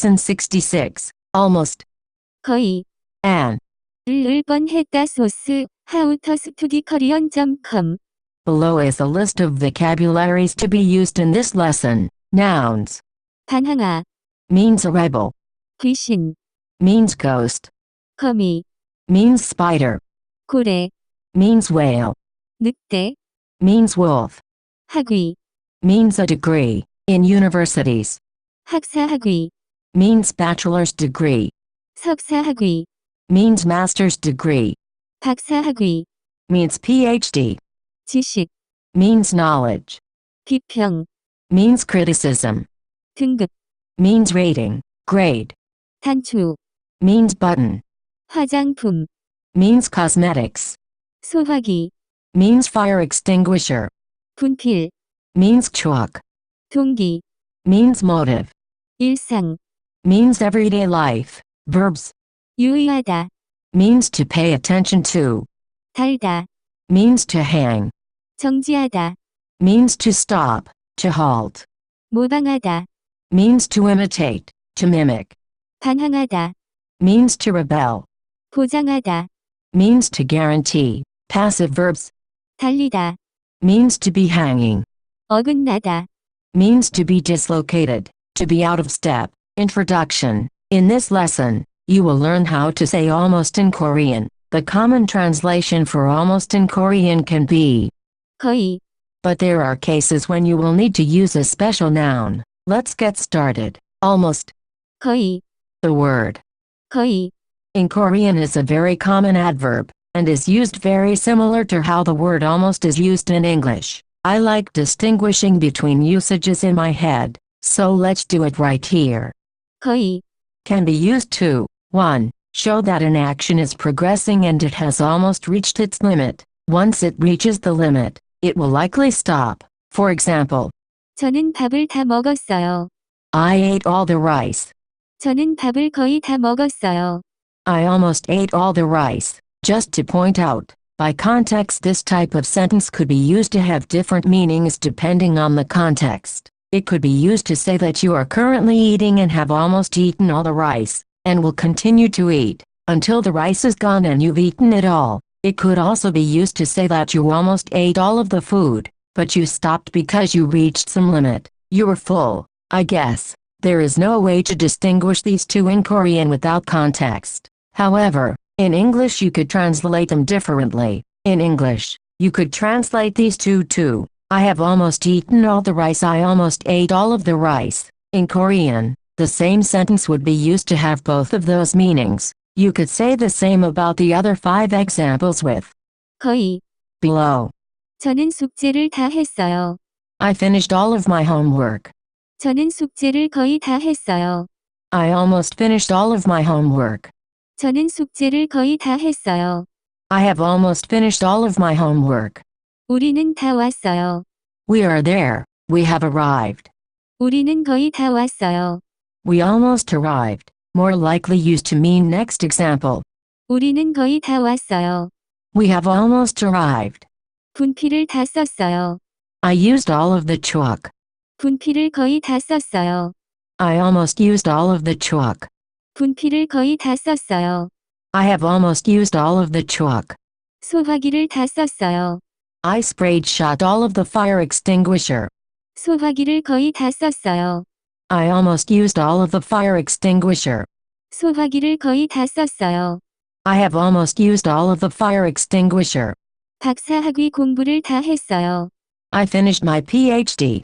Since 66. Almost. 거의. An. 을 뻔했다 소스. howtostudykorean.com. Below is a list of vocabularies to be used in this lesson. Nouns. 반항아. Means arrival. 귀신. Means ghost. 거미. Means spider. 고래. Means whale. 늑대. Means wolf. 학위. Means a degree. In universities. 학사학위. Means bachelor's degree. 석사학위. Means master's degree. 박사학위. Means PhD. 지식. Means knowledge. 비평. Means criticism. 등급. Means rating. Grade. 단추. Means button. 화장품. Means cosmetics. 소화기. Means fire extinguisher. 분필. Means chalk. 동기. Means motive. 일상. Means everyday life. Verbs. 유의하다. Means to pay attention to. 달다. Means to hang. 정지하다. Means to stop. To halt. 모방하다. Means to imitate. To mimic. 반항하다. Means to rebel. 보장하다. Means to guarantee. Passive verbs. 달리다. Means to be hanging. 어긋나다. Means to be dislocated. To be out of step. Introduction. In this lesson, you will learn how to say almost in Korean. The common translation for almost in Korean can be 거의. but there are cases when you will need to use a special noun. Let's get started. Almost. 거의. The word 거의. in Korean is a very common adverb, and is used very similar to how the word almost is used in English. I like distinguishing between usages in my head, so let's do it right here. 거의. Can be used to 1. Show that an action is progressing and it has almost reached its limit. Once it reaches the limit, it will likely stop. For example, 저는 밥을 다 먹었어요. I ate all the rice. 저는 밥을 거의 다 먹었어요. I almost ate all the rice. Just to point out, by context this type of sentence could be used to have different meanings depending on the context. It could be used to say that you are currently eating and have almost eaten all the rice, and will continue to eat, until the rice is gone and you've eaten it all. It could also be used to say that you almost ate all of the food, but you stopped because you reached some limit. You were full, I guess. There is no way to distinguish these two in Korean without context. However, in English you could translate them differently. In English, you could translate these two to, I have almost eaten all the rice. I almost ate all of the rice. In Korean, the same sentence would be used to have both of those meanings. You could say the same about the other 5 examples with 거의. below. 저는 숙제를 다 했어요. I finished all of my homework. 저는 숙제를 거의 다 했어요. I almost finished all of my homework. 저는 숙제를 거의 다 했어요. I have almost finished all of my homework. 우리는 다 왔어요. We are there. We have arrived. 우리는 거의 다 왔어요. We almost arrived. More likely used to mean next example. 우리는 거의 다 왔어요. We have almost arrived. 분필을 다 썼어요. I used all of the chalk. 분필을 거의 다 썼어요. I almost used all of the chalk. 분필을 거의 다 썼어요. I have almost used all of the chalk. 소화기를 다 썼어요. I sprayed shot all of the fire extinguisher. 소화기를 거의 다 썼어요. I almost used all of the fire extinguisher. 소화기를 거의 다 썼어요. I have almost used all of the fire extinguisher. 박사학위 공부를 다 했어요. I finished my PhD.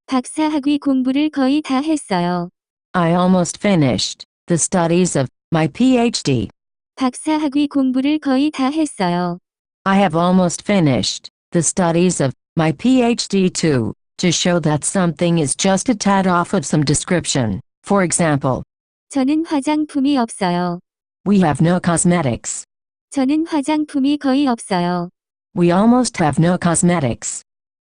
박사학위 공부를 거의 다 했어요. I almost finished the studies of my PhD. 박사학위 공부를 거의 다 했어요. I have almost finished the studies of my PhD too, to show that something is just a tad off of some description. For example, 저는 화장품이 없어요. we have no cosmetics. 저는 화장품이 거의 없어요. We almost have no cosmetics.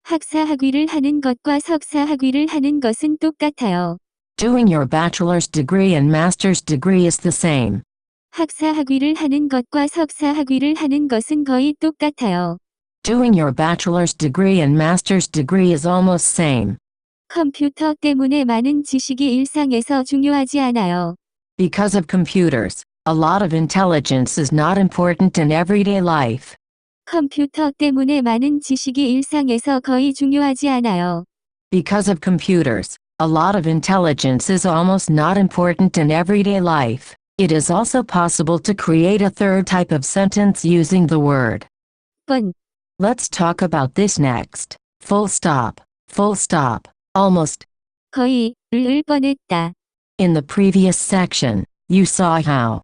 학사학위를 하는 것과 석사학위를 하는 것은 똑같아요. Doing your bachelor's degree and master's degree is the same. 학사학위를 하는 것과 석사학위를 하는 것은 거의 똑같아요. Doing your bachelor's degree and master's degree is almost same. 컴퓨터 때문에 많은 지식이 일상에서 중요하지 않아요. Because of computers, a lot of intelligence is not important in everyday life. 컴퓨터 때문에 많은 지식이 일상에서 거의 중요하지 않아요. Because of computers, a lot of intelligence is almost not important in everyday life. It is also possible to create a third type of sentence using the word. 뻔, Let's talk about this next. Full stop. Full stop. Almost. 거의, 을 뻔했다. In the previous section, you saw how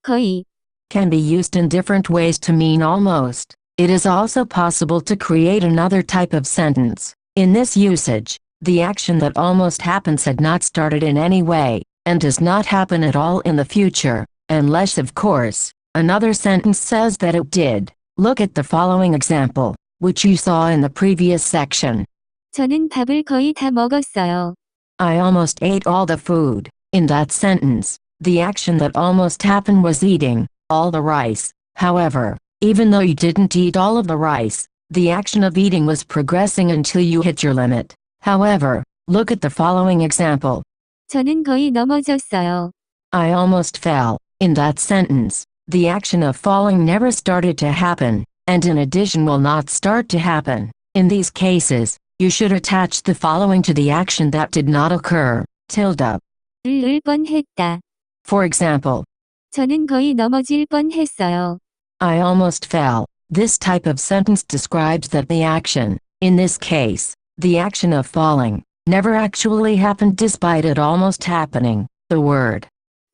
거의, can be used in different ways to mean almost. It is also possible to create another type of sentence. In this usage, the action that almost happens had not started in any way, and does not happen at all in the future, unless of course, another sentence says that it did. Look at the following example, which you saw in the previous section. 저는 밥을 거의 다 먹었어요. I almost ate all the food. In that sentence, the action that almost happened was eating all the rice. However, even though you didn't eat all of the rice, the action of eating was progressing until you hit your limit. However, look at the following example. 저는 거의 넘어졌어요. I almost fell. In that sentence, the action of falling never started to happen, and in addition will not start to happen. In these cases, you should attach the following to the action that did not occur. Tilde. 을 뻔했다. For example, 저는 거의 넘어질 뻔했어요. I almost fell. This type of sentence describes that the action, in this case, the action of falling, never actually happened despite it almost happening. The word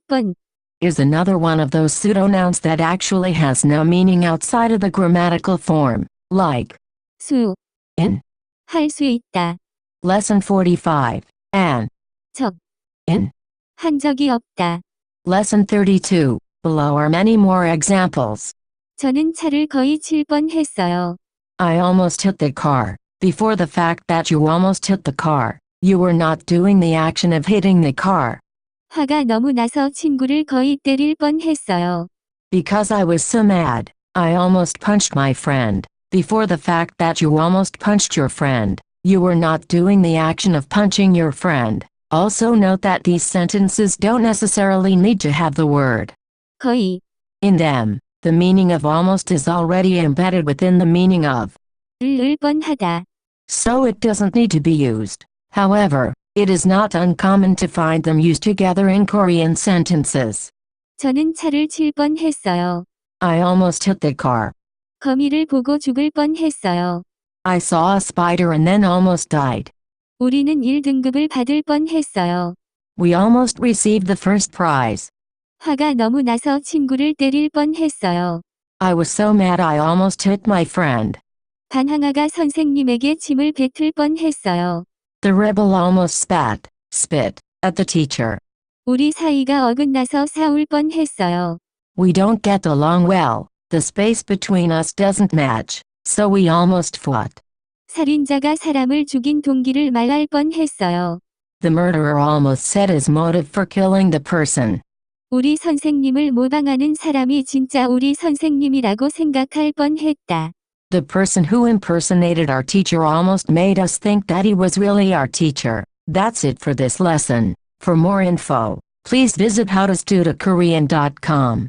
뻔, is another one of those pseudonouns that actually has no meaning outside of the grammatical form, like 수, in. 할 수 있다. Lesson 45, and 적, in. 한 적이 없다. Lesson 32. Below are many more examples. 저는 차를 거의 칠 뻔했어요. I almost hit the car. Before the fact that you almost hit the car, you were not doing the action of hitting the car. 화가 너무 나서 친구를 거의 때릴 뻔했어요. Because I was so mad, I almost punched my friend. Before the fact that you almost punched your friend, you were not doing the action of punching your friend. Also note that these sentences don't necessarily need to have the word 거의, in them. The meaning of almost is already embedded within the meaning of, 을 뻔하다. so it doesn't need to be used. However, it is not uncommon to find them used together in Korean sentences. 저는 차를 칠 뻔했어요. I almost hit the car. 거미를 보고 죽을 뻔했어요. I saw a spider and then almost died. 우리는 1등급을 받을 뻔했어요. We almost received the first prize. 화가 너무 나서 친구를 때릴 뻔했어요. I was so mad I almost hit my friend. 반항아가 선생님에게 침을 뱉을 뻔했어요. The rebel almost spit, at the teacher. 우리 사이가 어긋나서 싸울 뻔했어요. We don't get along well. The space between us doesn't match, so we almost fought. 살인자가 사람을 죽인 동기를 말할 뻔했어요. The murderer almost said his motive for killing the person. 우리 선생님을 모방하는 사람이 진짜 우리 선생님이라고 생각할 뻔했다. The person who impersonated our teacher almost made us think that he was really our teacher. That's it for this lesson. For more info, please visit howtostudiokorean.com.